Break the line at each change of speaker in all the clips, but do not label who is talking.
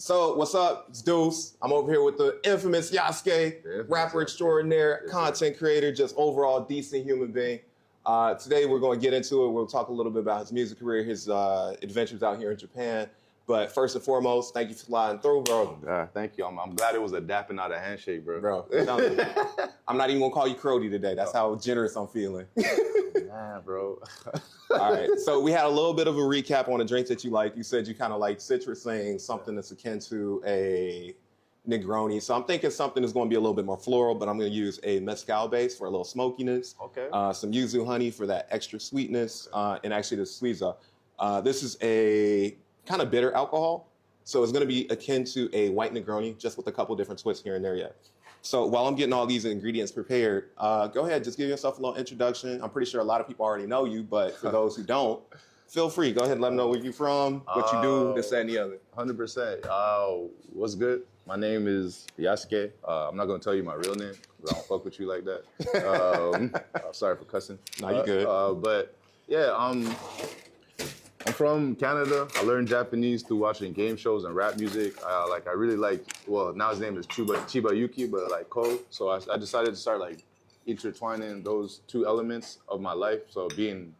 So, what's up? It's Deuce. I'm over here with the infamous Yasuke, rapper extraordinaire, content creator, just overall decent human being. Today, we're going to get into it. We'll talk a little bit about his music career, his adventures out here in Japan. But first and foremost, thank you for sliding through, bro.
Thank you. I'm glad it was a dap and not a handshake, bro.
Bro, I'm not even going to call you Crody today. That's how generous I'm feeling.
Nah, bro.
All right, so we had a little bit of a recap on a drink that you like. You said you kind of like citrusing, something that's akin to a Negroni. So I'm thinking something that's going to be a little bit more floral, but I'm going to use a mezcal base for a little smokiness.
Okay.
Some yuzu honey for that extra sweetness, and actually the suiza. This is a kind of bitter alcohol, so it's going to be akin to a white Negroni, just with a couple different twists here and there yet. So while I'm getting all these ingredients prepared, go ahead, just give yourself a little introduction. I'm pretty sure a lot of people already know you, but for those who don't, feel free. Go ahead and let them know where you're from, what you do, this, that, and the other.
100%. What's good? My name is Yasuke. I'm not going to tell you my real name because I don't fuck with you like that. I'm sorry for cussing.
No, you good.
But yeah, I'm from Canada. I learned Japanese through watching game shows and rap music. I really like, well, now his name is Chiba Yuki, but like Ko. So I decided to start like intertwining those two elements of my life. So being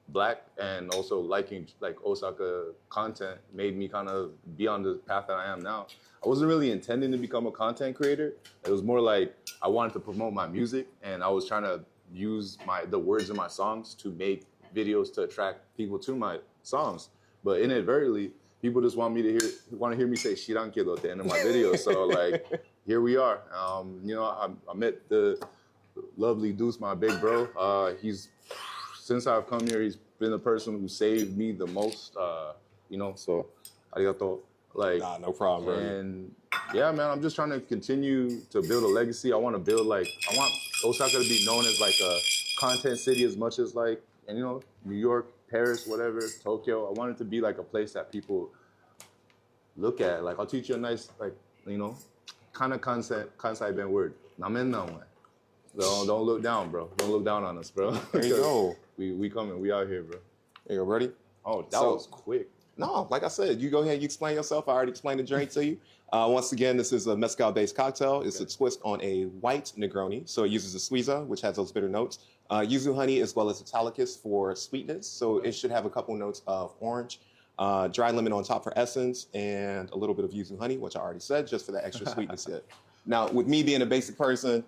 black and also liking like Osaka content made me kind of be on the path that I am now. I wasn't really intending to become a content creator. It was more like I wanted to promote my music, and I was trying to use the words in my songs to make videos to attract people to my songs. But inadvertently, people just want to hear me say "shirankedo" at the end of my videos. So like, here we are. I met the lovely Deuce, my big bro. Since I've come here, he's been the person who saved me the most. So arigato. Like,
nah, no problem, bro.
And yeah, man, I'm just trying to continue to build a legacy. I want Osaka to be known as like a content city as much as like, and New York, Paris, whatever, Tokyo. I want it to be like a place that people look at. Like, I'll teach you a nice, like, kind of Kansai Ben word. Namen na one. Don't look down, bro. Don't look down on us, bro.
There you go.
We coming. We out here, bro.
Are you ready?
Oh, that was quick.
No, like I said, you go ahead, you explain yourself. I already explained the drink to you. Once again, this is a mezcal-based cocktail. It's a twist on a white Negroni. So it uses a suiza, which has those bitter notes. Yuzu honey as well as Italicus for sweetness. So it should have a couple notes of orange. Dry lemon on top for essence, and a little bit of yuzu honey, which I already said, just for the extra sweetness hit. Now, with me being a basic person,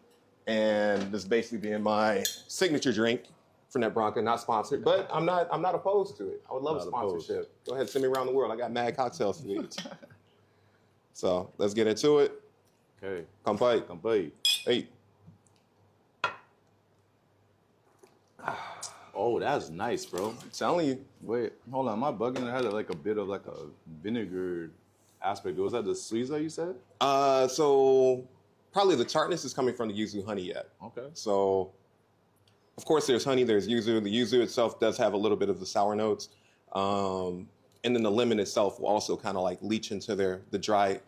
and this basically being my signature drink, from that Bronca, not sponsored, but I'm not opposed to it. I would love a sponsorship. Go ahead, send me around the world. I got mad cocktails for you. So let's get into it.
Okay.
Kanpai. Hey.
Oh, that's nice, bro.
I'm telling you.
Wait, hold on. Am I bugging? It had like a bit of like a vinegar aspect. Was that the suiza you said?
So probably the tartness is coming from the yuzu honey yet.
Okay.
So of course there's honey, there's yuzu. The yuzu itself does have a little bit of the sour notes. And then the lemon itself will also kind of like leach into the dry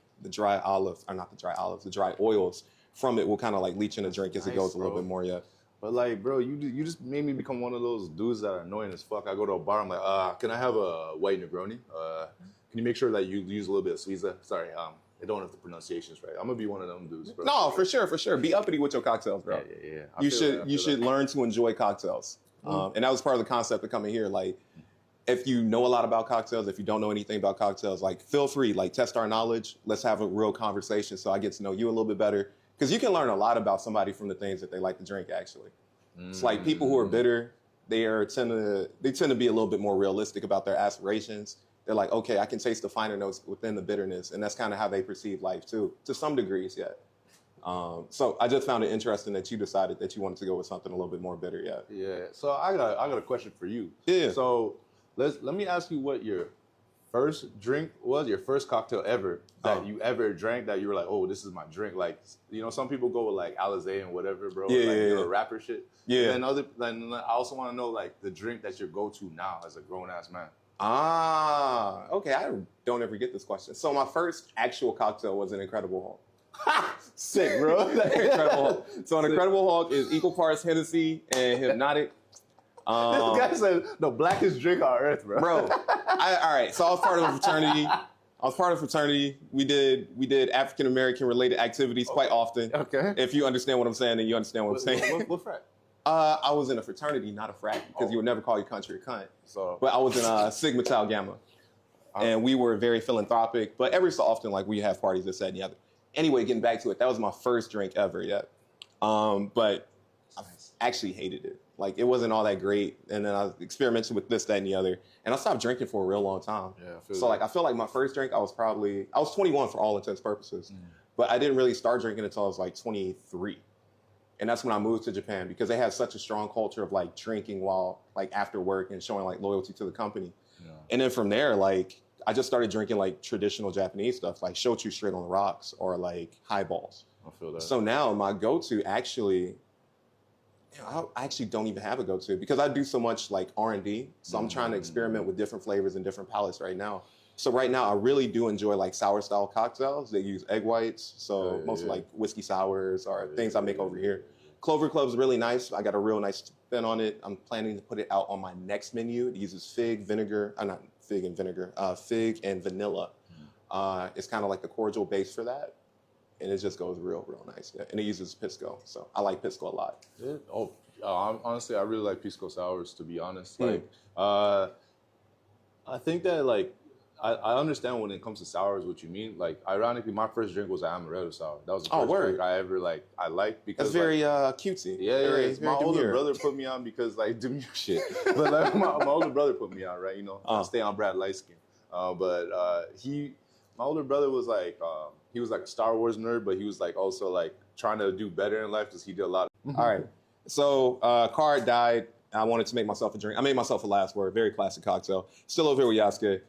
olives, or not the dry olives, the dry oils from it will kind of like leach in the drink as it goes a little bit more yet.
But like, bro, you just made me become one of those dudes that are annoying as fuck. I go to a bar, I'm like, can I have a white Negroni? Can you make sure that you use a little bit of suiza? Sorry, I don't know if the pronunciation's right. I'm gonna be one of them dudes, bro.
No, for sure. Be uppity with your cocktails, bro.
Yeah.
You should learn to enjoy cocktails. And that was part of the concept of coming here. Like, if you know a lot about cocktails, if you don't know anything about cocktails, like, feel free, like, test our knowledge. Let's have a real conversation so I get to know you a little bit better. Because you can learn a lot about somebody from the things that they like to drink, actually. It's like people who are bitter, they tend to be a little bit more realistic about their aspirations. They're like, okay, I can taste the finer notes within the bitterness. And that's kind of how they perceive life, too, to some degrees yet. So I just found it interesting that you decided that you wanted to go with something a little bit more bitter yet.
Yeah. So I got a question for you.
Yeah.
So let me ask you what your first drink was, your first cocktail ever that you ever drank that you were like, oh, this is my drink. Like, some people go with like Alizé and whatever, bro.
Yeah.
Rapper shit.
Yeah.
And I also want to know like the drink that's your go-to now as a grown-ass man.
Okay. I don't ever get this question. So my first actual cocktail was an Incredible Hulk.
Sick, bro.
Incredible Hulk. So an Incredible Hulk is equal parts Hennessy and Hypnotic.
This guy said the blackest drink on earth, bro.
All right. So I was part of a fraternity. I was part of a fraternity. We did African American related activities quite often.
Okay.
If you understand what I'm saying, then you understand what I'm saying.
What frat?
I was in a fraternity, not a frat, because you would never call your country a cunt.
So,
but I was in Sigma Tau Gamma, and we were very philanthropic. But every so often, like we have parties, this, that, and the other. Anyway, getting back to it, that was my first drink ever. Yeah, but I actually hated it. Like it wasn't all that great. And then I experimented with this, that, and the other, and I stopped drinking for a real long time.
Yeah,
I feel like my first drink, I was 21 for all intents and purposes, but I didn't really start drinking until I was like 23. And that's when I moved to Japan because they have such a strong culture of like drinking while like after work and showing like loyalty to the company. Yeah. And then from there, like I just started drinking like traditional Japanese stuff, like shochu straight on the rocks or like highballs.
I feel that.
So now my go-to actually, I actually don't even have a go-to because I do so much like R&D. So I'm trying to experiment with different flavors and different palettes right now. So right now I really do enjoy like sour style cocktails. They use egg whites. So mostly like whiskey sours or things I make over here. Clover Club's really nice. I got a real nice spin on it. I'm planning to put it out on my next menu. It uses fig, vinegar, not fig and vinegar, fig and vanilla. It's kind of like the cordial base for that. And it just goes real nice. Yeah. And it uses Pisco. So I like Pisco a lot.
Yeah. Honestly, I really like Pisco sours, to be honest. Like, I think that like, I understand when it comes to sours what you mean. Like, ironically, my first drink was an amaretto sour. That was the first drink I ever I liked because
that's very cutesy.
Yeah,
very
my older brother put me on because like demure shit. But like my older brother put me on, right? You know, stay on Brad light skin. My older brother was like he was like a Star Wars nerd, but he was like also like trying to do better in life because he did a lot.
All right, so Card died. I wanted to make myself a drink. I made myself a last word, very classic cocktail. Still over here with Yasuke.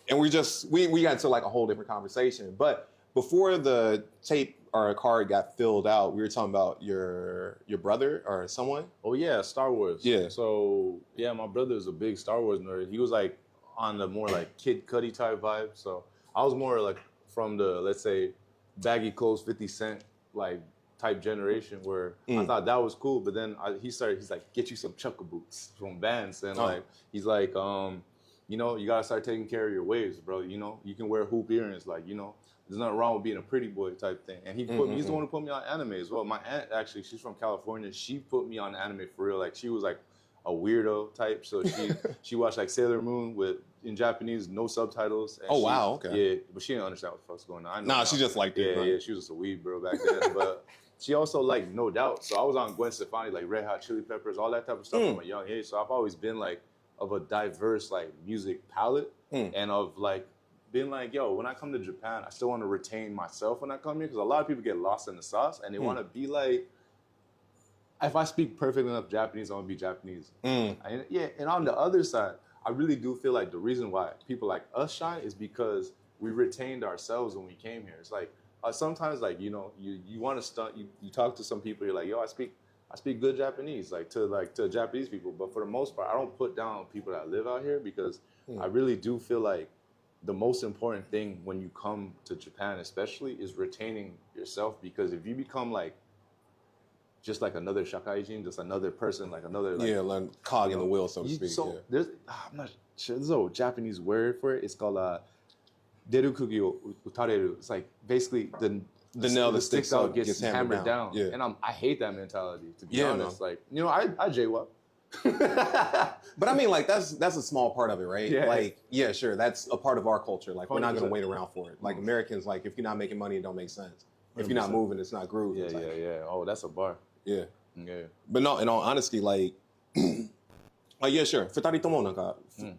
And we got into like a whole different conversation. But before the tape or a card got filled out, we were talking about your brother or someone.
Oh yeah, Star Wars.
Yeah.
So yeah, my brother is a big Star Wars nerd. He was like on the more like Kid Cudi type vibe. So I was more like from the, let's say, baggy clothes 50 Cent like type generation where I thought that was cool. But then he's like, get you some Chukka boots from Vans. And like, he's like, you know, you gotta start taking care of your waves, bro. You know, you can wear hoop earrings, like, you know, there's nothing wrong with being a pretty boy type thing. And he's the one who put me on anime as well. My aunt, actually, she's from California. She put me on anime for real. Like, she was like a weirdo type. So she watched like Sailor Moon in Japanese, no subtitles. And
wow, okay.
Yeah, but she didn't understand what the fuck's going on.
Nah, she just liked it.
Yeah, she was just a weeb girl back then. But she also liked No Doubt. So I was on Gwen Stefani, like Red Hot Chili Peppers, all that type of stuff from a young age. So I've always been like of a diverse like music palette and of like being like, yo, when I come to Japan, I still want to retain myself when I come here because a lot of people get lost in the sauce and they want to be like, if I speak perfect enough Japanese, I want to be Japanese. And on the other side, I really do feel like the reason why people like us shine is because we retained ourselves when we came here. It's like sometimes like, you know, you want to stunt, you talk to some people, you're like, yo, I speak good Japanese, to Japanese people. But for the most part, I don't put down people that live out here because I really do feel like the most important thing when you come to Japan, especially, is retaining yourself. Because if you become like just like another shakaijin, just another person, like another
like cog in the wheel, so to speak.
So there's, I'm not sure. There's a Japanese word for it. It's called derukugi o utareru. It's like basically the nail that sticks out gets hammered down. Yeah. And I hate that mentality, to be honest. Man. Like, you know, I jaywalk.
But I mean, like, that's a small part of it, right?
Yeah.
Like, yeah, sure, that's a part of our culture. Like, we're not going to wait around for it. Like, Americans, like, if you're not making money, it don't make sense. If you're not moving, it's not groove.
Yeah. Oh, that's a bar.
Yeah. But no, in all honesty, like, yeah, sure. 二人ともなんか、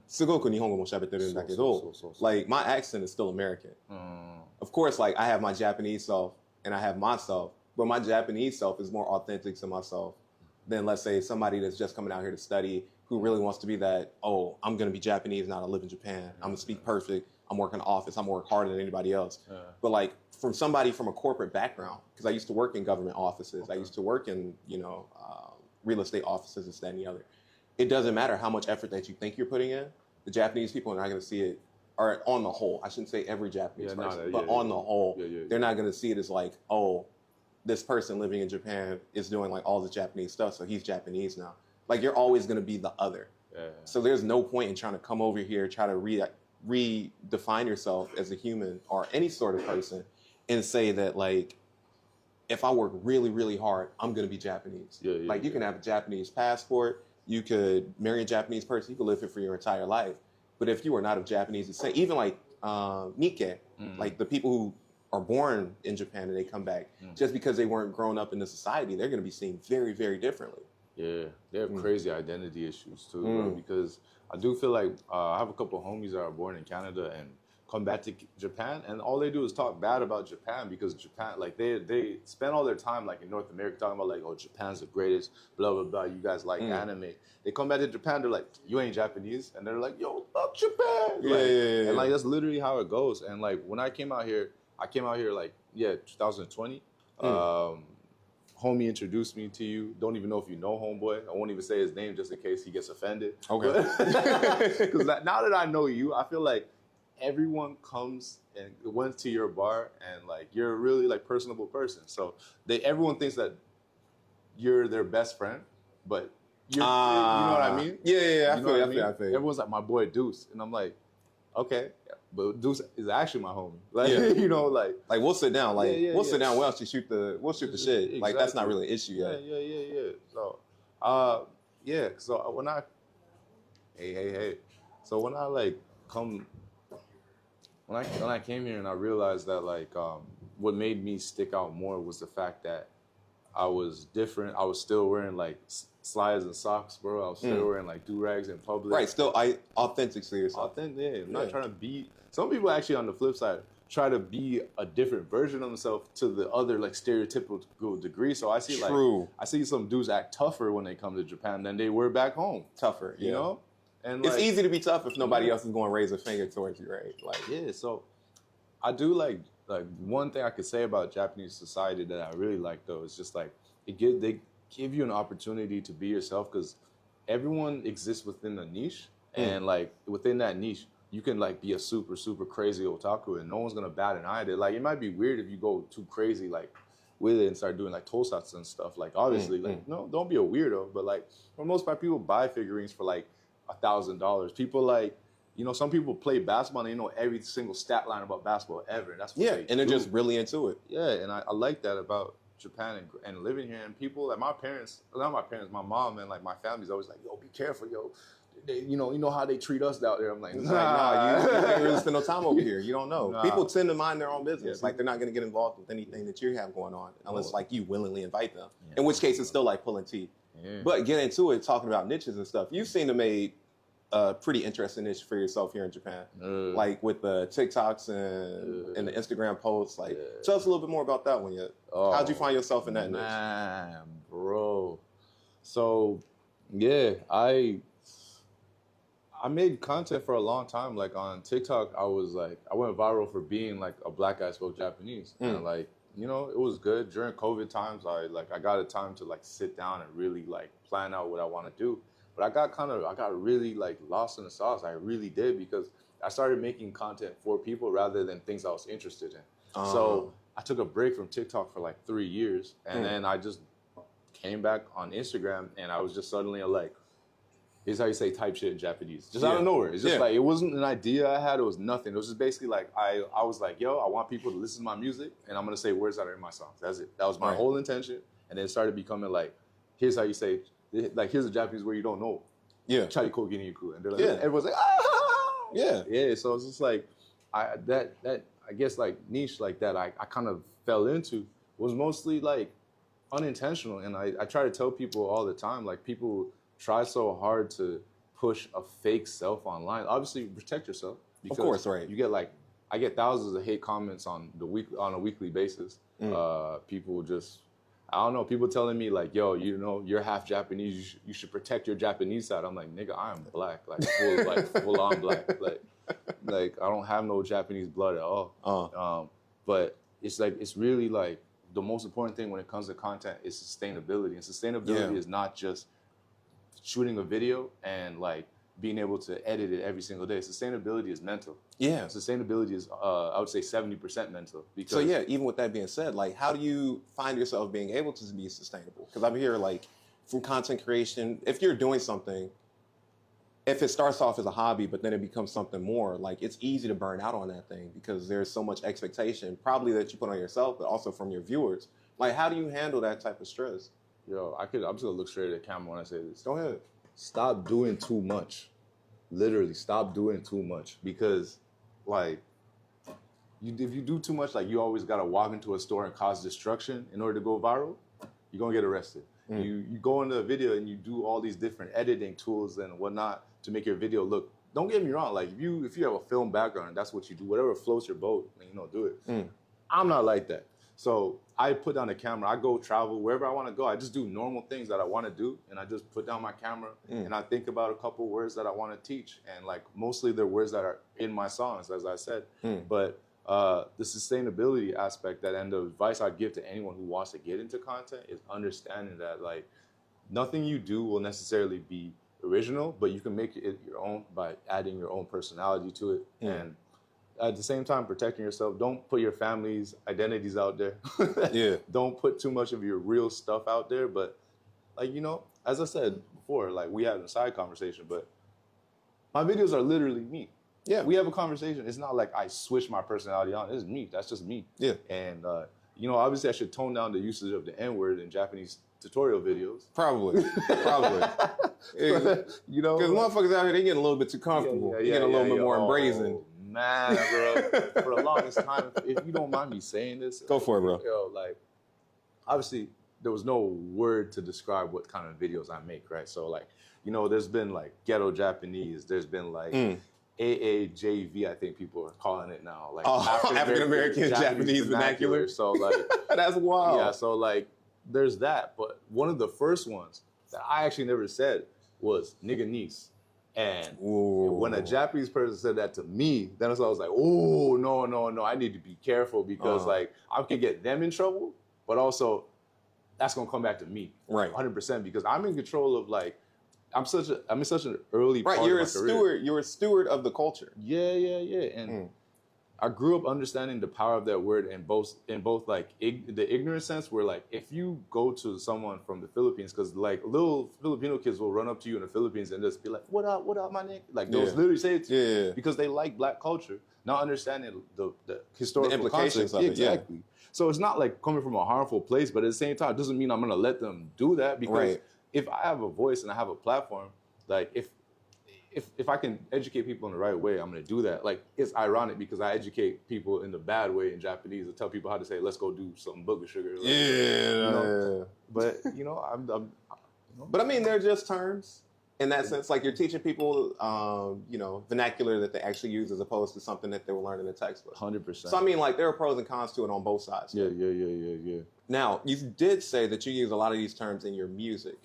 すごく日本語も喋ってるんだけど、like, my accent is still American. Of course, like, I have my Japanese self and I have myself, but my Japanese self is more authentic to myself than, let's say, somebody that's just coming out here to study who really wants to be that, oh, I'm going to be Japanese now, I live in Japan. I'm going to speak perfect. I'm working in the office. I'm work harder than anybody else. But like from somebody from a corporate background, because I used to work in government offices. I used to work in, you know, real estate offices, this, that, and the other. It doesn't matter how much effort that you think you're putting in. The Japanese people are not going to see it, or on the whole, I shouldn't say every Japanese person, but on the whole, they're not going to see it as like, oh, this person living in Japan is doing like all the Japanese stuff, so he's Japanese now. Like, you're always going to be the other. So there's no point in trying to come over here, try to redefine yourself as a human or any sort of person and say that like, if I work really, really hard, I'm gonna be Japanese. Like you can have a Japanese passport, you could marry a Japanese person, you could live here for your entire life. But if you are not of Japanese descent, even like Nikkei, like the people who are born in Japan and they come back, just because they weren't grown up in the society, they're gonna be seen very, very differently.
Yeah, they have crazy identity issues too, bro, because I do feel like I have a couple of homies that are born in Canada and come back to Japan, and all they do is talk bad about Japan because Japan, like they spend all their time like in North America talking about like, oh, Japan's the greatest, blah blah blah. You guys like anime. They come back to Japan, they're like, you ain't Japanese, and they're like, yo, fuck Japan.
Yeah.
And like that's literally how it goes. And like when I came out here like 2020. Homie introduced me to you. Don't even know if you know homeboy. I won't even say his name just in case he gets offended.
Okay.
Because now that I know you, I feel like everyone comes and went to your bar and like you're a really like personable person. So everyone thinks that you're their best friend, but you know what I mean?
Yeah.
I feel. Everyone's like my boy Deuce, and I'm like, okay, but Deuce is actually my homie. Like you know, like
we'll sit down, we'll sit down. We'll actually shoot the shit.
Exactly.
Like that's not really an issue yet.
Yeah. So, So when I, hey. So when I like when I came here and I realized that like what made me stick out more was the fact that I was different. I was still wearing like slides and socks, bro. I was still wearing like do-rags in public.
Right, still authentic to yourself.
I'm not trying to be. Some people actually on the flip side try to be a different version of themselves to the other like stereotypical degree. So I see I see some dudes act tougher when they come to Japan than they were back home.
Tougher,
you know? And
it's easy to be tough if nobody else is going to raise a finger towards you, right? Like
so I do like one thing I could say about Japanese society that I really like though is just like they give you an opportunity to be yourself because everyone exists within a niche and like within that niche you can like be a super super crazy otaku and no one's gonna bat an eye at it. Like it might be weird if you go too crazy like with it and start doing like tokusatsu and stuff. Like obviously like no, don't be a weirdo, but like for the most part people buy figurines for like $1,000. People like, you know, some people play basketball and they know every single stat line about basketball ever. And that's what
and they're just really into it.
Yeah, and I like that about Japan and living here. And people like my mom and like my family's always like, yo, be careful, yo. You know how they treat us out there. I'm like,
nah, you can't really spend no time over here. You don't know.
Nah.
People tend to mind their own business. Like they're not going to get involved with anything that you have going on unless like you willingly invite them. In which case it's still like pulling teeth. Yeah. But get into it, talking about niches and stuff. You seem to made a pretty interesting niche for yourself here in Japan, like with the TikToks and the Instagram posts. Like, tell us a little bit more about that one. Yet, how'd you find yourself in that niche?
Man, bro. So, yeah, I made content for a long time. Like on TikTok, I went viral for being like a black guy spoke Japanese, and like. You know, it was good. During COVID times, I got a time to like sit down and really like plan out what I want to do. But I got really like lost in the sauce. I really did because I started making content for people rather than things I was interested in. So I took a break from TikTok for like 3 years, and then I just came back on Instagram, and I was just suddenly like, here's how you say type shit in Japanese. Just out of nowhere. It's just like, it wasn't an idea I had. It was nothing. It was just basically like, I was like, yo, I want people to listen to my music and I'm going to say words that are in my songs. That's it. That was my whole intention. And then it started becoming like, here's how you say, like, here's a Japanese word you don't know. Yeah. Chariko Giniku. And they're like, everyone's like, ah! Yeah. So it's just like, I guess like niche like that I kind of fell into was mostly like unintentional. And I try to tell people all the time, like people try so hard to push a fake self online. Obviously, protect yourself. Because
of course, right.
You get like, I get thousands of hate comments on a weekly basis. People just, I don't know, people telling me like, yo, you know, you're half Japanese. You should protect your Japanese side. I'm like, nigga, I am black, like full on black. Like I don't have no Japanese blood at all. But it's like, it's really like the most important thing when it comes to content is sustainability. And sustainability is not just shooting a video and like being able to edit it every single day. Sustainability is mental. Yeah. Sustainability is, I would say 70% mental. Because
so yeah, even with that being said, like how do you find yourself being able to be sustainable? Because I'm here like from content creation, if you're doing something, if it starts off as a hobby, but then it becomes something more, like it's easy to burn out on that thing because there's so much expectation, probably that you put on yourself, but also from your viewers. Like, how do you handle that type of stress?
Yo, I'm just gonna look straight at the camera when I say this.
Go ahead.
Stop doing too much. Literally, stop doing too much because, like, if you do too much, like you always gotta walk into a store and cause destruction in order to go viral, you're gonna get arrested. You go into a video and you do all these different editing tools and whatnot to make your video look. Don't get me wrong, like if you have a film background and that's what you do, whatever floats your boat, do it. I'm not like that. So I put down the camera, I go travel wherever I want to go. I just do normal things that I want to do, and I just put down my camera and I think about a couple words that I want to teach, and like mostly they're words that are in my songs, as I said. But the sustainability aspect and the advice I'd give to anyone who wants to get into content is understanding that like nothing you do will necessarily be original, but you can make it your own by adding your own personality to it. And at the same time, protecting yourself. Don't put your family's identities out there. Don't put too much of your real stuff out there. But like, as I said before, like we had a side conversation, but my videos are literally me. Yeah, we have a conversation. It's not like I switch my personality on. It's me. That's just me. Yeah. And, obviously I should tone down the usage of the N-word in Japanese tutorial videos.
Probably. Because motherfuckers out here, they getting a little bit too comfortable. They getting a little bit more embracing.
Man, bro. For the longest time, if you don't mind me saying this.
Go for it, bro.
Like, obviously, there was no word to describe what kind of videos I make, right? So, like, there's been, like, ghetto Japanese. There's been, like... AAJV, I think people are calling it now. Like
African American Japanese vernacular.
So like
that's wild.
Yeah, so like there's that. But one of the first ones that I actually never said was nigga niece. And when a Japanese person said that to me, then I was like, oh no, I need to be careful because like I could get them in trouble, but also that's gonna come back to me. Right. 100% because I'm in control of like I'm in such an early part
you're
of my career.
Steward. You're a steward of the culture.
Yeah. And I grew up understanding the power of that word in both like the ignorant sense where like if you go to someone from the Philippines, because like little Filipino kids will run up to you in the Philippines and just be like, what up, my nigga? Like they'll literally say it to you because they like black culture, not understanding the historical
implications of it.
Exactly. So it's not like coming from a harmful place, but at the same time, it doesn't mean I'm gonna let them do that because if I have a voice and I have a platform, like if I can educate people in the right way, I'm gonna do that. Like it's ironic because I educate people in the bad way in Japanese and tell people how to say, let's go do some booger sugar. Like, But
But I mean, they're just terms in that sense. Like you're teaching people, vernacular that they actually use as opposed to something that they will learn in the textbook.
100%.
So I mean, like there are pros and cons to it on both sides.
Yeah.
Now you did say that you use a lot of these terms in your music,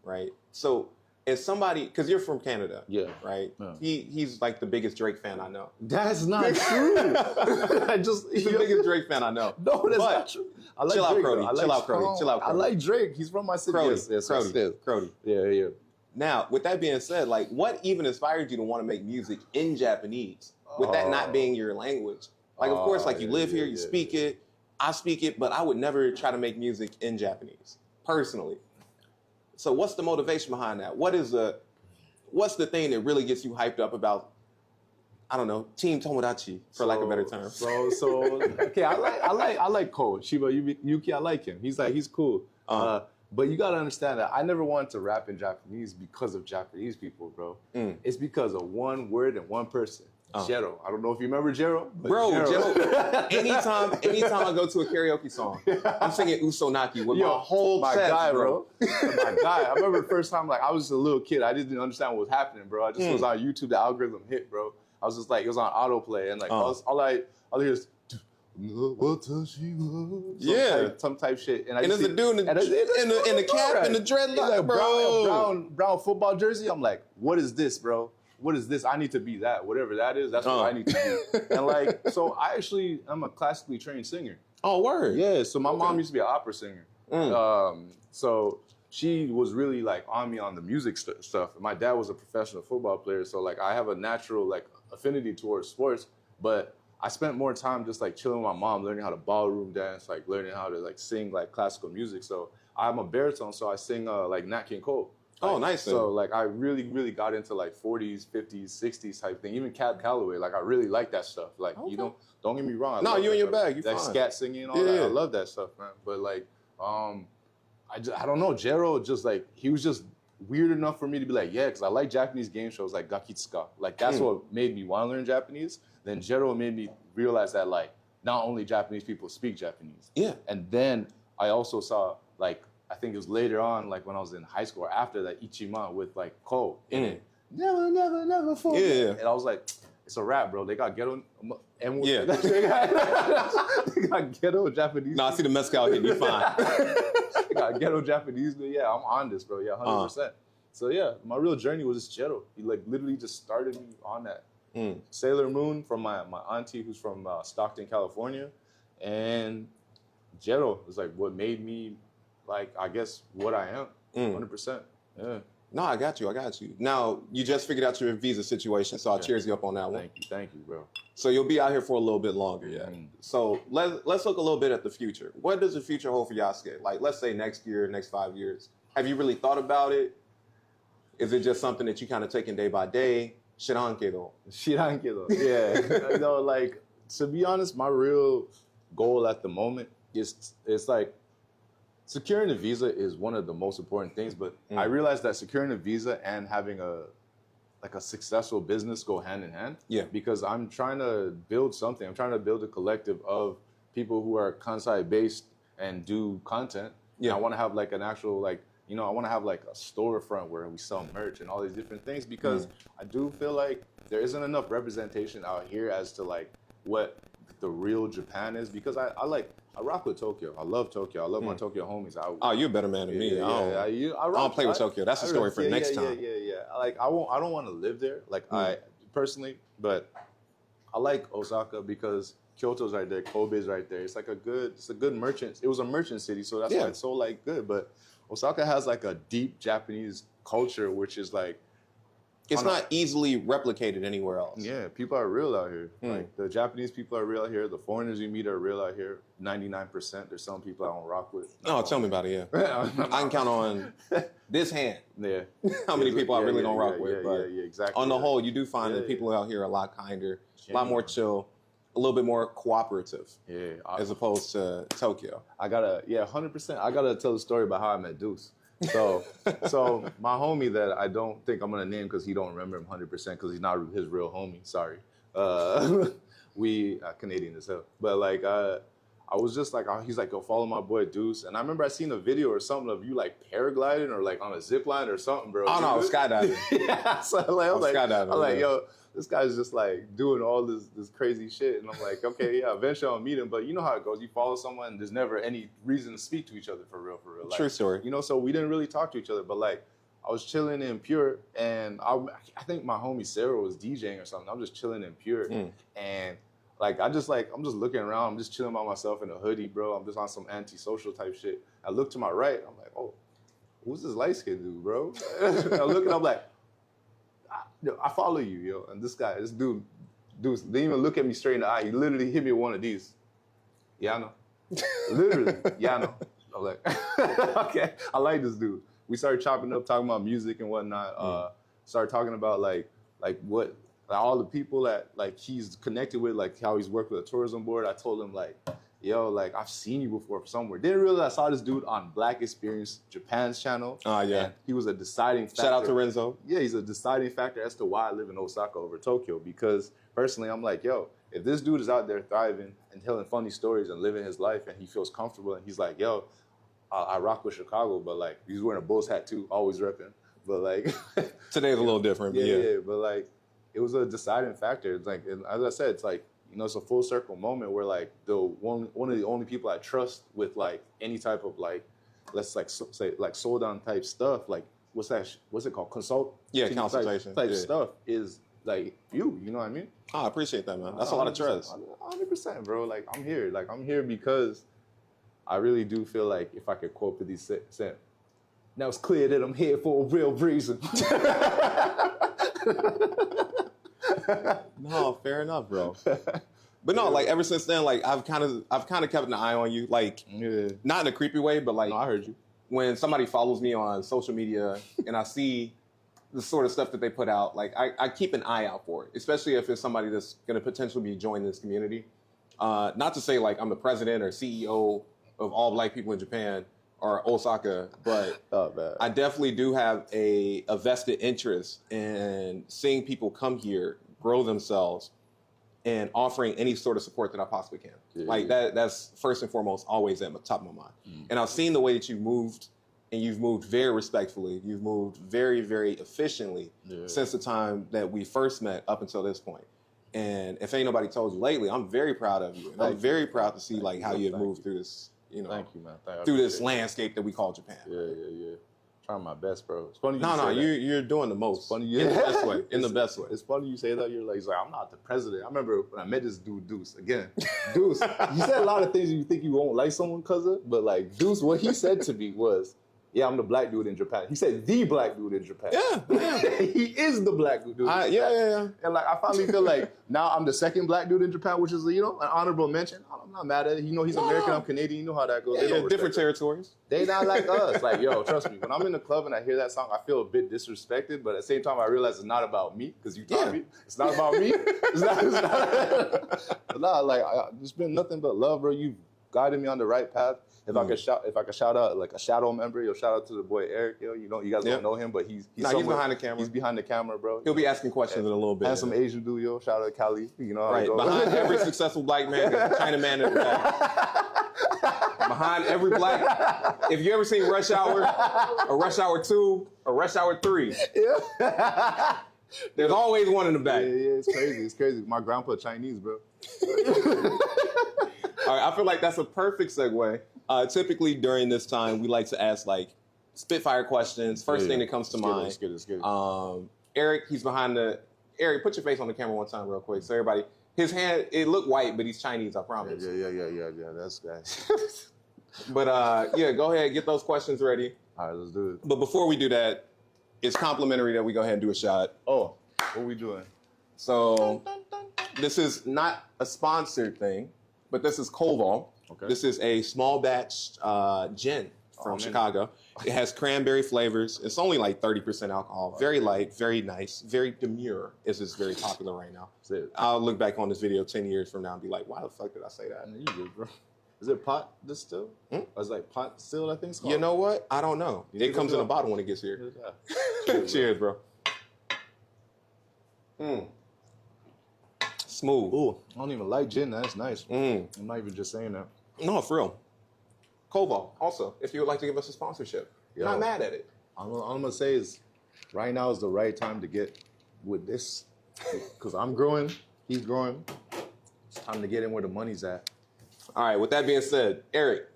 right? So. As somebody, because you're from Canada, right? Yeah. He's like the biggest Drake fan I know.
That's not true.
He's the biggest Drake fan I know.
No, that's not true. I like Drake,
Chill out, Crody.
I like Drake. He's from my city.
Crody.
Yeah.
Now, with that being said, like, what even inspired you to want to make music in Japanese, with that not being your language? Like, of course, like you live here, you speak it, I speak it, but I would never try to make music in Japanese, personally. So what's the motivation behind that? What's the thing that really gets you hyped up about, I don't know, Team Tomodachi, for lack of a better term?
So okay, I like Cole. Shiba Yuki, I like him. He's cool. But you gotta understand that I never wanted to rap in Japanese because of Japanese people, bro. It's because of one word and one person. Jero. I don't know if you remember Jero.
Bro, Jero. anytime I go to a karaoke song, I'm singing Usonaki with my whole chest,
guy, bro. My guy. I remember the first time, like, I was just a little kid. I didn't understand what was happening, bro. I just was on YouTube, the algorithm hit, bro. I was just like, it was on autoplay, and like, all I hear is, some type shit. And
there's a dude in the cap and the dreadlock, bro.
Brown football jersey. I'm like, what is this, bro? What is this? I need to be that. Whatever that is, that's what I need to be. And like, so I'm a classically trained singer.
Oh, word.
Yeah, so my mom used to be an opera singer. So she was really like on me on the music stuff. My dad was a professional football player, so like I have a natural like affinity towards sports, but I spent more time just like chilling with my mom, learning how to ballroom dance, like learning how to like sing like classical music. So I'm a baritone, so I sing like Nat King Cole.
Oh, nice.
So like I really, really got into like 40s, 50s, 60s type thing. Even Cab Calloway, like I really like that stuff. Like
Okay.
you know, don't get me wrong. I
No,
love
you
that
in your
stuff.
bag. You
that
fine.
scat singing and all that.
Yeah.
I love that stuff, man. But like, I don't know. Jero just like he was just weird enough for me to be like, yeah, because I like Japanese game shows like Gakitsuka. Like that's what made me want to learn Japanese. Then Jero made me realize that like not only Japanese people speak Japanese.
Yeah.
And then I also saw like I think it was later on, like when I was in high school or after that Ichiman with like Ko in it. Never, never, never forget.
Yeah.
And I was like, it's a rap, bro. They got ghetto and
Yeah.
they got ghetto Japanese.
No, I see the mezcal hitting you fine.
They got ghetto Japanese. But yeah, I'm on this, bro. Yeah, 100%. So yeah, my real journey was just Jero. He like literally just started me on that. Sailor Moon from my auntie who's from Stockton, California, and Jero was like what made me like I guess what I am. 100%. Yeah.
No, I got you. Now, you just figured out your visa situation, so I'll cheers you up on that one.
Thank you, bro.
So you'll be out here for a little bit longer, yeah. So let's look a little bit at the future. What does the future hold for Yasuke? Like, let's say next year, next 5 years. Have you really thought about it? Is it just something that you kind of taking day by day? Shirankedo.
Yeah. You know, like, to be honest, my real goal at the moment is like, securing a visa is one of the most important things, but I realized that securing a visa and having a successful business go hand in hand.
Yeah.
Because I'm trying to build something. I'm trying to build a collective of people who are Kansai based and do content. Yeah. And I want to have like an actual like, you know, I want to have like a storefront where we sell merch and all these different things because I do feel like there isn't enough representation out here as to like what the real Japan is because I rock with Tokyo. I love Tokyo. I love my Tokyo homies.
You're a better man than me. I don't play with Tokyo. That's a story for next time.
Yeah. Like I don't want to live there. Like I personally, but I like Osaka because Kyoto's right there, Kobe's right there. It's a good merchant. It was a merchant city, so that's why it's so like good. But Osaka has like a deep Japanese culture, which is like
it's not easily replicated anywhere else.
Yeah, people are real out here. Like the Japanese people are real out here. The foreigners you meet are real out here. 99%. There's some people I don't rock with.
No, tell me about it. Yeah, I can count on this hand.
Yeah,
how many people I really don't rock with. But
yeah, exactly.
On the whole, you do find that people out here are a lot kinder, a lot more chill, a little bit more cooperative. Yeah, as opposed to Tokyo.
100%. I gotta tell the story about how I met Deuce. So my homie that I don't think I'm gonna name because he don't remember him 100% because he's not his real homie. Sorry. We Canadian as hell, but like I was just like he's like, go follow my boy Deuce, and I remember I seen a video or something of you like paragliding or like on a zip line or something, bro.
Oh no, I was skydiving.
Yeah, so like, I'm
skydiving.
I'm like, yo, this guy's just like doing all this crazy shit, and I'm like, okay, yeah, eventually I'll meet him, but you know how it goes. You follow someone, and there's never any reason to speak to each other for real. Like,
true story.
You know, so we didn't really talk to each other, but like I was chilling in Pure, and I think my homie Sarah was DJing or something. I'm just chilling in Pure, and like I'm just looking around. I'm just chilling by myself in a hoodie, bro. I'm just on some antisocial type shit. I look to my right. I'm like, oh, who's this light skinned dude, bro? I look and I'm like, I follow you, yo. And this dude, didn't even look at me straight in the eye. He literally hit me with one of these. Yeah, I know. Literally, yeah, I know. I'm like, okay, I like this dude. We started chopping up, talking about music and whatnot. Started talking about like what all the people that like he's connected with, like how he's worked with a tourism board. I told him like, yo, like I've seen you before somewhere. Didn't realize I saw this dude on Black Experience Japan's channel. Oh yeah. And he was a deciding factor.
Shout out to Renzo.
Yeah, he's a deciding factor as to why I live in Osaka over Tokyo. Because personally, I'm like, yo, if this dude is out there thriving and telling funny stories and living his life and he feels comfortable and he's like, yo, I rock with Chicago, but like he's wearing a Bulls hat too, always repping. But like
today's a little different. But
yeah, but like it was a deciding factor. It's like, and as I said, it's like, you know, it's a full circle moment where like one of the only people I trust with like any type of like, let's like say like sold on type stuff, like what's it called?
Consultation
type stuff is like you know what I mean?
Oh, I appreciate that, man. That's a lot of trust.
100%, bro. Like I'm here because I really do feel like if I could quote 50 Cent, now it's clear that I'm here for a real reason.
No, fair enough, bro. But no, like ever since then, like I've kind of kept an eye on you, like not in a creepy way, but like
no, I heard you.
when somebody follows me on social media and I see the sort of stuff that they put out, like I keep an eye out for it, especially if it's somebody that's going to potentially be joining this community. Not to say like I'm the president or CEO of all Black people in Japan or Osaka, but I definitely do have a vested interest in seeing people come here, grow themselves, and offering any sort of support that I possibly can. Like that's first and foremost always at the top of my mind. And I've seen the way that you've moved, and you've moved very respectfully. You've moved very, very efficiently since the time that we first met up until this point. And if ain't nobody told you lately, I'm very proud of you. And I'm very proud to see like how you have moved through this,
Thank you, man.
through this landscape that we call Japan.
Yeah. Trying my best, bro. It's funny.
You're doing the most.
It's funny,
in the best way. In the best way.
It's funny you say that. You're like, I'm not the president. I remember when I met this dude, Deuce. Again, Deuce. You said a lot of things you think you won't like someone because of, but like Deuce, what he said to me was, "Yeah, I'm the Black dude in Japan." He said the Black dude in Japan.
Yeah.
He is the Black dude.
Yeah.
And like, I finally feel like now I'm the second Black dude in Japan, which is an honorable mention. I'm not mad at it. He's American. I'm Canadian. You know how that goes.
Yeah, different territories.
They not like us. Like, yo, trust me. When I'm in the club and I hear that song, I feel a bit disrespected. But at the same time, I realize it's not about me because you taught me. It's not about me. It's not. But nah, like, it's been nothing but love, bro. You've guided me on the right path. If I could shout out like a shadow member, shout out to the boy Eric. You guys don't know him, but he's
behind the camera.
He's behind the camera, bro.
He'll be asking questions in a little bit.
Handsome Asian dude, shout out to Cali. You know,
right behind every successful Black man, there's a China man in the back. Behind every Black, if you ever seen Rush Hour, or Rush Hour 2, or Rush Hour 3, there's always one in the back.
Yeah, it's crazy. It's crazy. My grandpa Chinese, bro.
All right, I feel like that's a perfect segue. Typically during this time, we like to ask like spitfire questions. First thing that comes to mind.
Let's get it.
Eric, he's behind the. Eric, put your face on the camera one time real quick, so everybody. His hand, it looked white, but he's Chinese. I promise.
Yeah. That's guys.
But go ahead, get those questions ready.
All right, let's do it.
But before we do that, it's complimentary that we go ahead and do a shot.
Oh, what are we doing?
So this is not a sponsored thing, but this is Koval.
Okay.
This is a small batch gin from Chicago. It has cranberry flavors. It's only like 30% alcohol. Very light, very nice, very demure, as it's very popular right now. I'll look back on this video 10 years from now and be like, why the fuck did I say that?
You good, bro. Is it pot distilled? Or is it like pot distilled, I think it's called?
You know what? I don't know. It comes in a bottle when it gets here. Cheers, bro. Smooth.
Ooh, I don't even like gin. That's nice. I'm not even just saying that.
No, for real. Koval, also, if you would like to give us a sponsorship. Not mad at it.
All I'm going to say is right now is the right time to get with this because I'm growing, he's growing. It's time to get in where the money's at.
All right, with that being said, Eric,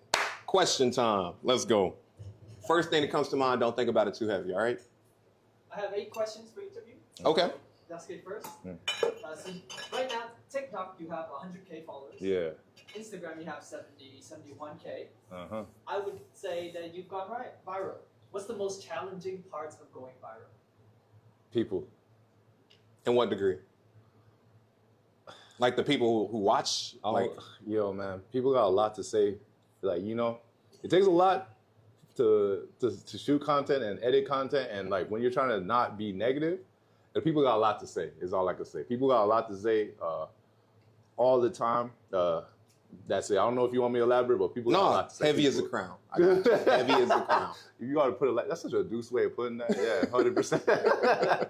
question time. Let's go. First thing that comes to mind, don't think about it too heavy, all right?
I have 8 questions for each of you.
Okay.
Yasuke first. So right now, TikTok, you have 100K followers.
Yeah.
Instagram, you have 71K.
Uh-huh.
I would say that you've gone viral. What's the most challenging parts of going viral?
People.
In what degree? Like the people who watch?
Yo, man, people got a lot to say. Like, it takes a lot to shoot content and edit content. And like when you're trying to not be negative, the people got a lot to say, is all I can say. People got a lot to say all the time. That's it. I don't know if you want me to elaborate, but people got a lot to say.
Heavy as a crown. I got you. Heavy as a crown.
You got to put it like, that's such a Deuce way of putting that. Yeah, 100%.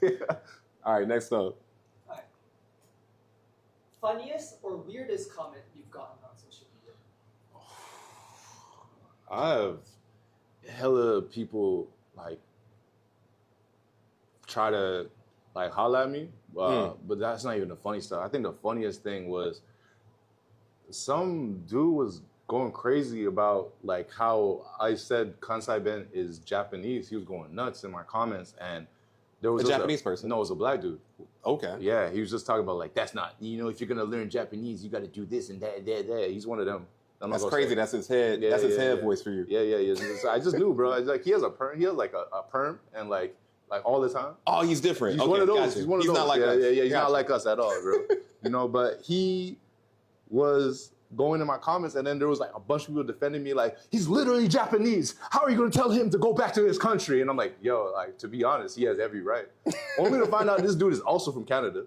Yeah.
All right, next up.
All right. Funniest or weirdest comment you've gotten on social media?
I have hella people like try to like holler at me, but that's not even the funny stuff. I think the funniest thing was some dude was going crazy about like how I said Kansai Ben is Japanese. He was going nuts in my comments, and there was
a Japanese person.
No, it was a black dude.
Okay.
Yeah, he was just talking about like that's not, if you're gonna learn Japanese, you got to do this and that. He's one of them.
That's crazy. That's his head. That's his head voice for you.
Yeah. So I just knew, bro. It's like he has a perm. He has like a perm and like all the time.
Oh, he's different.
He's one of those.
Gotcha.
He's one of those.
Not like us.
Yeah. He's not like us at all, bro. But he was going in my comments, and then there was like a bunch of people defending me, like, he's literally Japanese. How are you gonna tell him to go back to his country? And I'm like, yo, like, to be honest, he has every right. Only to find out this dude is also from Canada.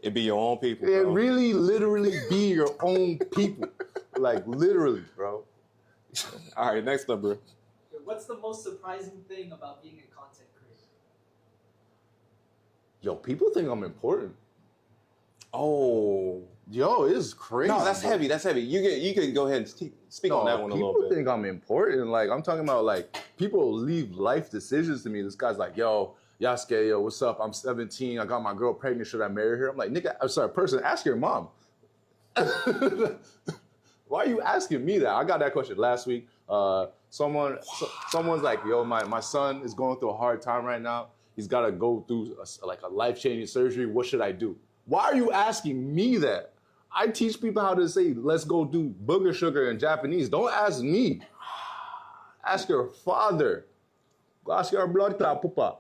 It be your own people,
It
bro.
really, literally be your own people. Like, literally, bro.
All right, next up, bro.
What's the most surprising thing about being a content creator?
Yo, people think I'm important.
Oh.
Yo, it's crazy.
No, that's
bro.
heavy. That's heavy. You can go ahead and speak on that one a little
People
bit.
think I'm important. Like, I'm talking about, like, people leave life decisions to me. This guy's like, yo, Yasuke, yo, what's up? I'm 17. I got my girl pregnant. Should I marry her? I'm like, nigga, I'm sorry, person, ask your mom. Why are you asking me that? I got that question last week. Someone's like, yo, my son is going through a hard time right now. He's got to go through a life-changing surgery. What should I do? Why are you asking me that? I teach people how to say, let's go do booger sugar in Japanese. Don't ask me. Ask your father. Go ask your blood clot, papa.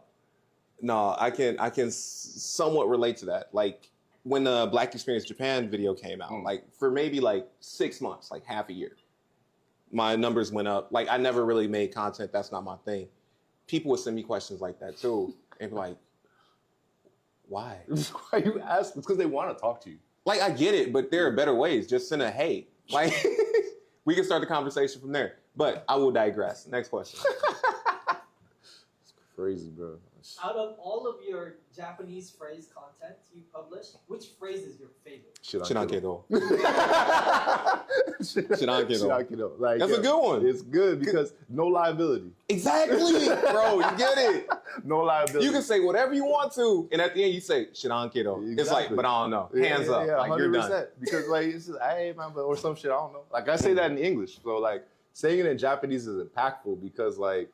No, I can somewhat relate to that. Like when the Black Experience Japan video came out, like for maybe like 6 months, like half a year, my numbers went up. Like I never really made content. That's not my thing. People would send me questions like that too. And be like, why?
Why you ask? It's because they want to talk to you.
Like I get it, but there are better ways. Just send a hey. Like we can start the conversation from there. But I will digress. Next question.
It's crazy, bro.
Out of all of your Japanese phrase content you publish, which phrase is your favorite?
Shirankedo.
Shirankedo.
Shirankedo.
Like,
That's a good one.
It's good because no liability.
Exactly, bro. You get it.
No liability.
You can say whatever you want to, and at the end you say Shirankedo.
Exactly.
It's like, but I don't know. Hands up.
Yeah,
like you're
100%.
done.
Because like it's just, hey man, or some shit, I don't know. Like I say that in English. So like saying it in Japanese is impactful because like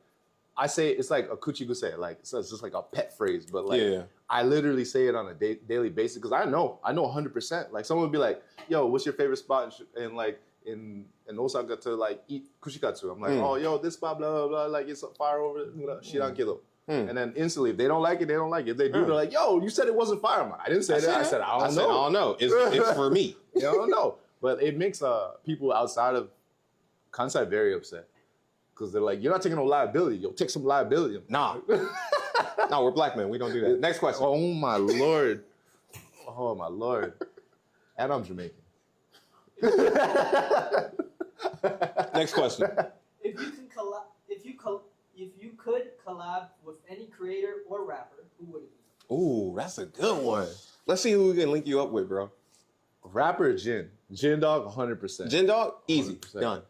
I say it's like a kuchiguse, like it's just like a pet phrase, but like
Yeah.
I literally say it on a daily basis because I know 100%. Like someone would be like, "Yo, what's your favorite spot in like in Osaka to like eat kushikatsu?" I'm like, "Oh, yo, this spot, blah blah blah, like it's fire over Shirankedo." And then instantly, if they don't like it, they don't like it. If they do, they're like, "Yo, you said it wasn't fire." I'm like, I didn't say that. I said I don't know.
I don't know. It's for me.
You don't know. But it makes people outside of Kansai very upset. Because they're like, you're not taking no liability. Yo, take some liability.
Nah. No, we're black men. We don't do that. Next question.
Oh, my Lord. Oh, my Lord. And I'm Jamaican.
Next question.
If you could collab with any creator or rapper, who would it be?
Ooh, that's a good one. Let's see who we can link you up with, bro.
Rapper Jin. Jin Dog, 100%.
Jin Dog, easy.
100%.
Done.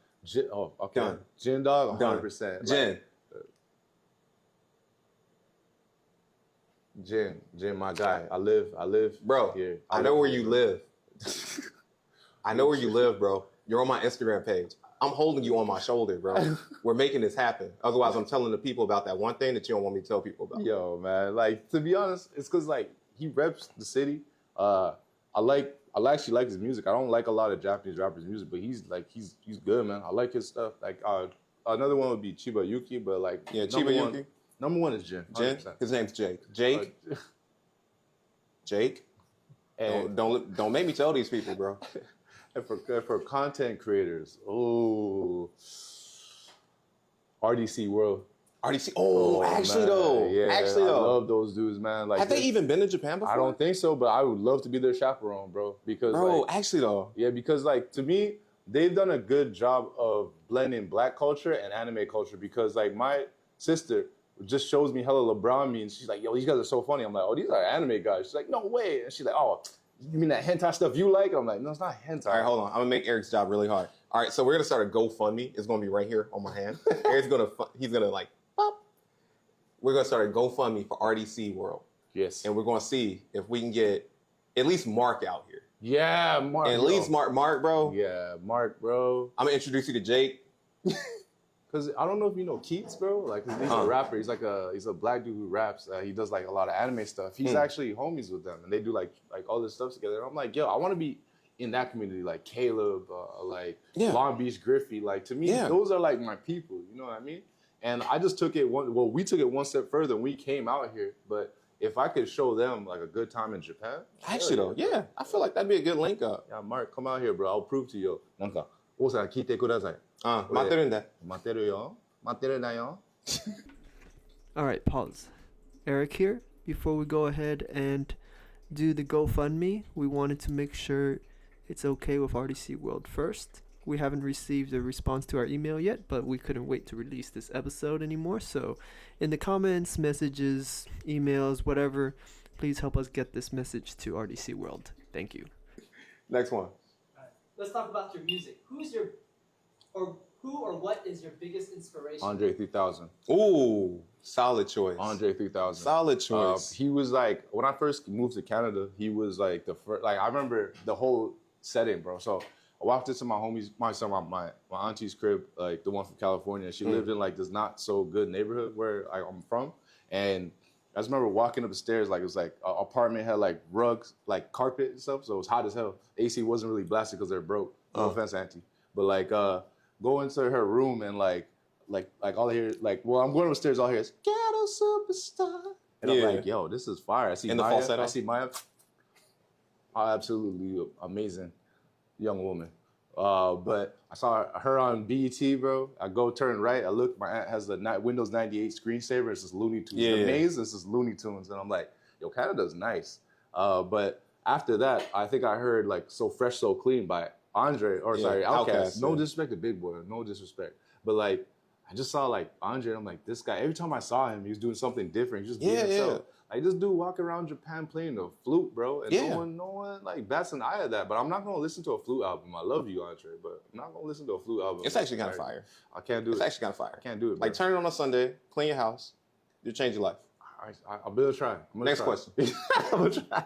Oh, okay.
Done.
Jin Dog,
Done.
100%.
Jin.
Jin, my guy. I live
Bro,
here.
I know where you live. I know where you live, bro. You're on my Instagram page. I'm holding you on my shoulder, bro. We're making this happen. Otherwise, I'm telling the people about that one thing that you don't want me to tell people about.
Yo, man, like to be honest, it's because like he reps the city. I actually like his music. I don't like a lot of Japanese rappers' music, but he's good, man. I like his stuff. Like another one would be Chiba Yuki, but like
Yeah, Chiba Yuki.
Number one is Jin.
Jin?
100%.
His name's Jake. Jake? Jake?
And
Don't make me tell these people, bro.
And for content creators, RDCworld.
RDC. Oh, actually
man.
though.
Yeah,
Actually
I
though.
love those dudes, man. Like
Have they even been to Japan before?
I don't think so, but I would love to be their chaperone, bro. Because
Bro,
like,
actually though.
yeah, because like to me, they've done a good job of blending black culture and anime culture. Because like my sister just shows me hella LeBron memes. She's like, yo, these guys are so funny. I'm like, oh, these are anime guys. She's like, no way. And she's like, oh, you mean that hentai stuff you like? I'm like, no, it's not hentai.
All right, hold on. I'm gonna make Eric's job really hard. All right, so we're gonna start a GoFundMe. It's gonna be right here on my hand. Eric's he's gonna like, pop. We're gonna start a GoFundMe for RDCworld,
Yes.
and we're gonna see if we can get at least Mark out here.
Yeah, Mark.
At least Mark, bro.
Yeah, Mark, bro.
I'm gonna introduce you to Jake.
Cause I don't know if you know Keats, bro. Like, 'cause he's a rapper. He's a black dude who raps. He does like a lot of anime stuff. He's actually homies with them, and they do like all this stuff together. And I'm like, yo, I want to be in that community, like Caleb, Long Beach Griffey. Like to me, those are like my people. You know what I mean? And I just took it we took it one step further when we came out here. But if I could show them like a good time in Japan,
Actually, though, yeah, I feel like that'd be a good link up.
yeah, Mark, come out here, bro. I'll prove to you. なんか、大阪聞いてください。
待ってるんだ。
待ってるよ。待ってるなよ。
All right, pause. Eric here. Before we go ahead and do the GoFundMe, we wanted to make sure it's okay with RDCworld first. We haven't received a response to our email yet, but we couldn't wait to release this episode anymore. So, in the comments, messages, emails, whatever, please help us get this message to RDCworld. Thank you.
Next one.
Alright, let's talk about your music. Who or what is your biggest inspiration?
Andre 3000.
Ooh, solid choice.
Andre 3000.
Solid choice.
He was like, when I first moved to Canada, he was like the first, like I remember the whole setting, bro. So I walked into my auntie's crib, like the one from California. She lived in like this not so good neighborhood where I'm from. And I just remember walking up the stairs, like it was like an apartment had like rugs, like carpet and stuff. So it was hot as hell. AC wasn't really blasted because they're broke. No offense, auntie. But like, go into her room and like all I hear, like, well, I'm going upstairs, all I hear is ghetto superstar. And I'm like, yo, this is fire. I see
And the
Maya.
falsetto?
I see Maya. Absolutely amazing young woman. But I saw her on BET, bro. I go turn right. I look, my aunt has the Windows 98 screensaver. It's just Looney Tunes.
Yeah.
The maze is just Looney Tunes. And I'm like, yo, Canada's nice. But after that, I think I heard like So Fresh, So Clean by Andre, or sorry, Outkast. No disrespect to Big Boy, no disrespect. But like, I just saw like Andre, and I'm like, this guy, every time I saw him, he was doing something different. He was just being himself. Like this dude walking around Japan playing the flute, bro. And no one like bats an eye at that. But I'm not gonna listen to a flute album. I love you, Andre, but I'm not gonna listen to a flute album.
It's actually kind of fire.
I can't do it.
It's actually kind of fire.
I can't do it, bro.
Like turn it on a Sunday, clean your house, you change your life.
I'll be able to try.
Next question.
I'm gonna try.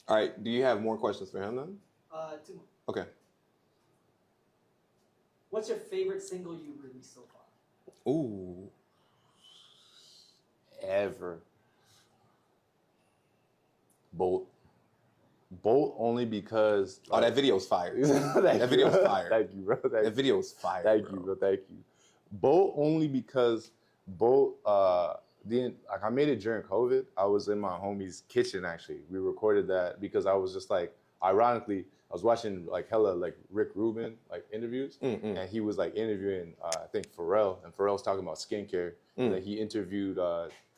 All right, do you have more questions for him then?
2 more.
Okay.
What's your favorite single you released so far?
Ooh.
Ever. Bolt only because
That video's fire. That video's fire.
Thank you, bro.
That video's fire.
Thank you, bro. Thank you. Bolt only because Bolt I made it during COVID. I was in my homie's kitchen actually. We recorded that because I was just like, ironically, I was watching like hella like Rick Rubin like interviews, and he was like interviewing I think Pharrell, and Pharrell's talking about skincare. And then he interviewed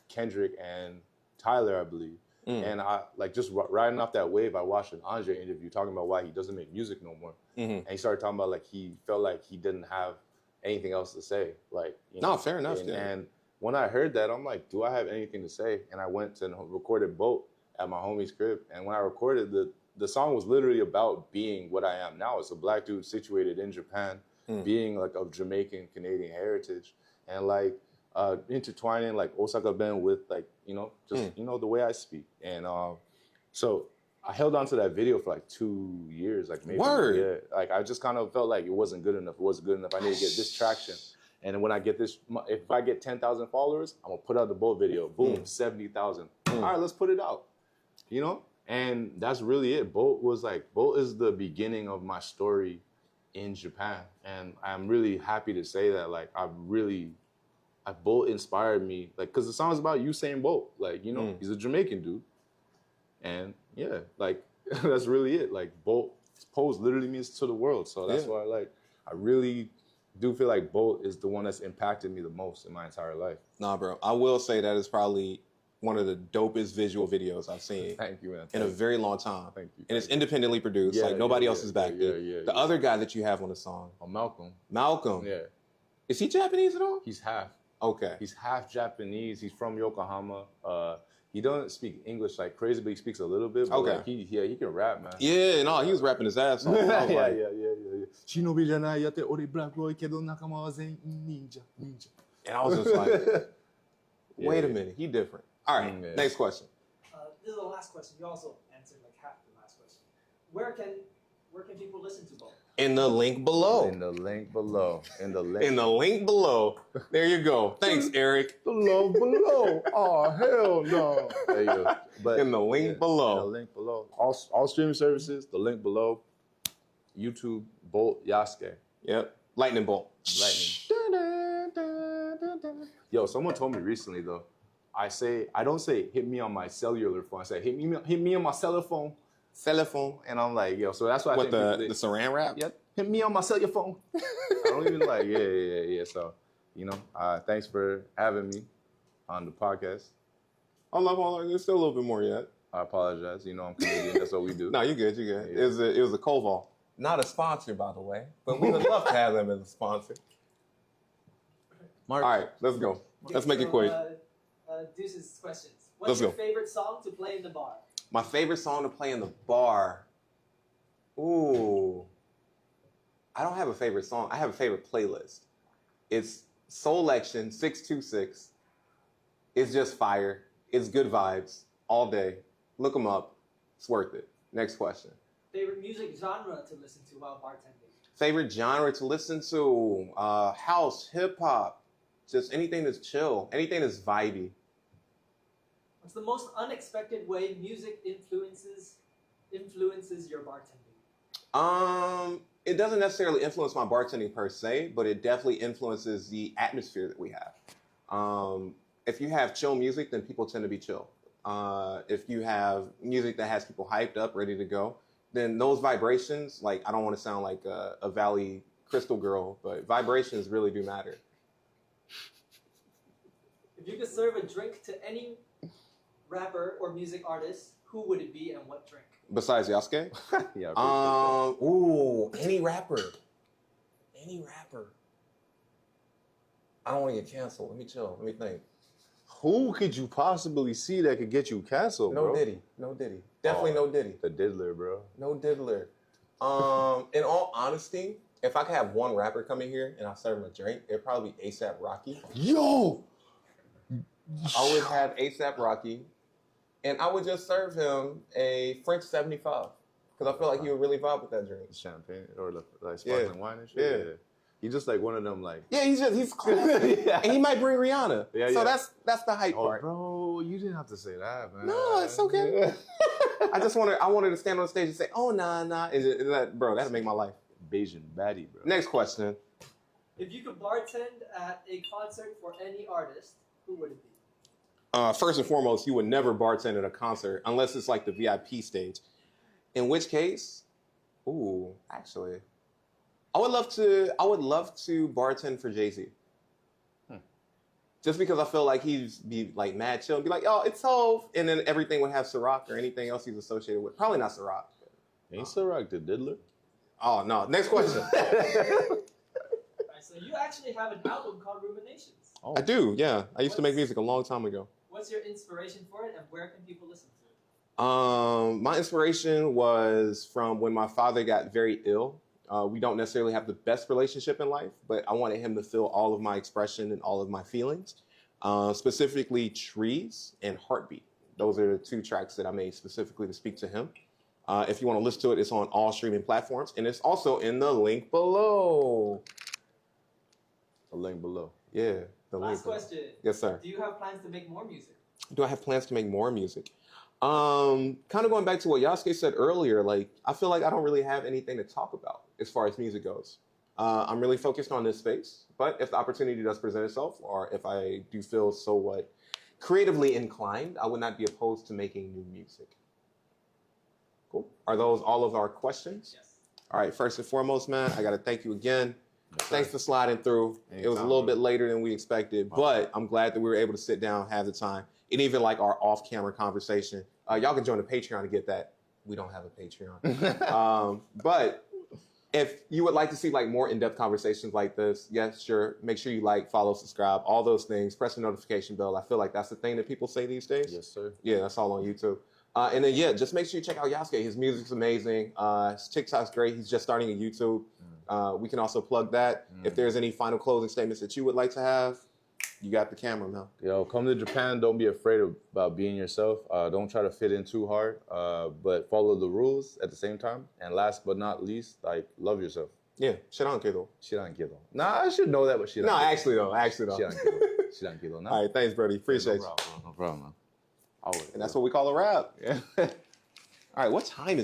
Kendrick and Tyler, I believe. And I like just riding off that wave. I watched an Andre interview talking about why he doesn't make music no more, and he started talking about like he felt like he didn't have anything else to say. Like
fair enough.
And when I heard that, I'm like, do I have anything to say? And I went and recorded Boat at my homie's crib. And when I recorded, the song was literally about being what I am now. It's a black dude situated in Japan, being like of Jamaican Canadian heritage, and like intertwining like Osaka Ben with like the way I speak. And so I held on to that video for like 2 years, like maybe.
Word.
Yeah, like I just kind of felt like it wasn't good enough. It wasn't good enough. I need to get this traction. And when I get this, if I get 10,000 followers, I'm gonna put out the Bolt video. Boom, 70,000. All right, let's put it out. And that's really it. Bolt is the beginning of my story in Japan, and I'm really happy to say that. Like, Bolt inspired me, like, cause the song is about Usain Bolt. Like, he's a Jamaican dude, and yeah, like that's really it. Like, Bolt's pose literally means to the world. So that's why, like, I really do feel like Bolt is the one that's impacted me the most in my entire life.
Nah, bro. I will say that is probably one of the dopest visual videos I've seen
Thank you, man.
in a very long time.
Thank you.
And it's independently produced. Like nobody else is back there. The other guy that you have on the song, Malcolm.
Yeah.
Is he Japanese at all?
He's half.
Okay.
He's half Japanese. He's from Yokohama. He doesn't speak English like crazy, but he speaks a little bit. But
Okay.
Like, he can rap, man.
Yeah, no, he was rapping his ass off. I was like,
yeah. Shinobi janai yatte ore black boy kedo nakama wa zen ninja.
and I was just like, wait a
Yeah.
minute, he different. All right,
Yeah.
next question.
This is the last question. You also answered like half the last question. Where can people listen to both?
In the link below.
In the link below.
In the link below. There you go. Thanks, Eric.
The love below. Oh, hell no. There you go. But
In the link below.
The link below. All streaming services, the link below. YouTube, Bolt, Yasuke.
Yep. Lightning bolt.
Lightning. Yo, someone told me recently, though, I don't say hit me on my cellular phone. I say hit me on my cellular phone. And I'm like, yo, so that's why I
What
think
the saran wrap?
Yep. Hit me on my cellular phone. I don't even like, yeah. So, thanks for having me on the podcast.
Hold on. There's still a little bit more yet.
I apologize. I'm Canadian. That's what we do.
No, you're good.
Yeah.
It was a Koval. Not a sponsor, by the way, but we would love to have them as a sponsor.
Mark.
All right, let's go. Let's make it
So,
quick.
Deuce's questions.
Let's
What's your
go.
favorite song to play in the bar?
My favorite song to play in the bar. Ooh. I don't have a favorite song. I have a favorite playlist. It's Soulection 626. It's just fire. It's good vibes all day. Look them up. It's worth it. Next question.
Favorite music genre to listen to while bartending?
Favorite genre to listen to? House, hip hop, just anything that's chill, anything that's vibey.
What's the most unexpected way music influences your bartending?
It doesn't necessarily influence my bartending per se, but it definitely influences the atmosphere that we have. If you have chill music, then people tend to be chill. If you have music that has people hyped up, ready to go, then those vibrations, like, I don't want to sound like a Valley Crystal girl, but vibrations really do matter.
If you could serve a drink to any rapper or music artist, who would it be and what drink?
Besides Yasuke?
Yeah.
Any rapper. Any rapper. I don't want to get canceled. Let me chill. Let me think.
Who could you possibly see that could get you canceled,
No
bro?
Diddy. Definitely no Diddy.
The diddler, bro.
No diddler. In all honesty, if I could have one rapper come in here and I serve him a drink, it'd probably be A$AP Rocky.
Yo!
I would have A$AP Rocky, and I would just serve him a French 75 because I feel like he would really vibe with that drink.
Champagne or like sparkling wine and shit.
Yeah.
He's just like one of them, like.
Yeah, he's classy.
Yeah.
And he might bring Rihanna.
Yeah,
so
yeah.
that's the hype part.
Bro, you didn't have to say that, man.
No, it's okay. I wanted to stand on stage and say, oh, nah. Is that, bro, that'd make my life.
Bayesian baddie, bro.
Next question.
If you could bartend at a concert for any artist, who would it be?
First and foremost, you would never bartend at a concert unless it's like the VIP stage. In which case, actually, I would love to bartend for Jay-Z. Just because I feel like he'd be like mad chill and be like, oh, it's Hov, and then everything would have Ciroc or anything else he's associated with. Probably not Ciroc.
Ain't Ciroc the diddler?
Oh no. Next question.
Alright, so you actually have an album called Ruminations.
I do, yeah. I used to make music a long time ago.
What's your inspiration for it, and where can people listen to it?
My inspiration was from when my father got very ill. We don't necessarily have the best relationship in life, but I wanted him to feel all of my expression and all of my feelings, specifically Trees and Heartbeat. Those are the two tracks that I made specifically to speak to him. If you want to listen to it, it's on all streaming platforms, and it's also in the link below.
The link below.
Yeah, the link
Last
below.
question.
Yes, sir.
Do you have plans to make more music?
Do I have plans to make more music? Kind of going back to what Yasuke said earlier, like, I feel like I don't really have anything to talk about as far as music goes. I'm really focused on this space, but if the opportunity does present itself, or if I do feel somewhat creatively inclined, I would not be opposed to making new music. Cool. Are those all of our questions?
Yes.
All right, first and foremost, man, I got to thank you again.
Yes,
Thanks for sliding through. It was a little bit later than we expected, but I'm glad that we were able to sit down, have the time, and even like our off-camera conversation. Y'all can join the Patreon to get that. We don't have a Patreon. But if you would like to see like more in-depth conversations like this, yes, sure. Make sure you like, follow, subscribe, all those things. Press the notification bell. I feel like that's the thing that people say these days.
Yes, sir.
Yeah, that's all on YouTube. And then, yeah, just make sure you check out Yasuke. His music's amazing. His TikTok's great. He's just starting a YouTube. We can also plug that. If there's any final closing statements that you would like to have, you got the camera, man.
Yo, come to Japan. Don't be afraid about being yourself. Don't try to fit in too hard, but follow the rules at the same time. And last but not least, like, love yourself.
Yeah, Shoutout.
Shiran Nah, I should know that, but Shiran.
No, actually though.
Shiran Nah.
All right, thanks, Brody. Appreciate you.
No problem, man. Always.
And that's what we call a wrap.
Yeah.
All right, what time is it?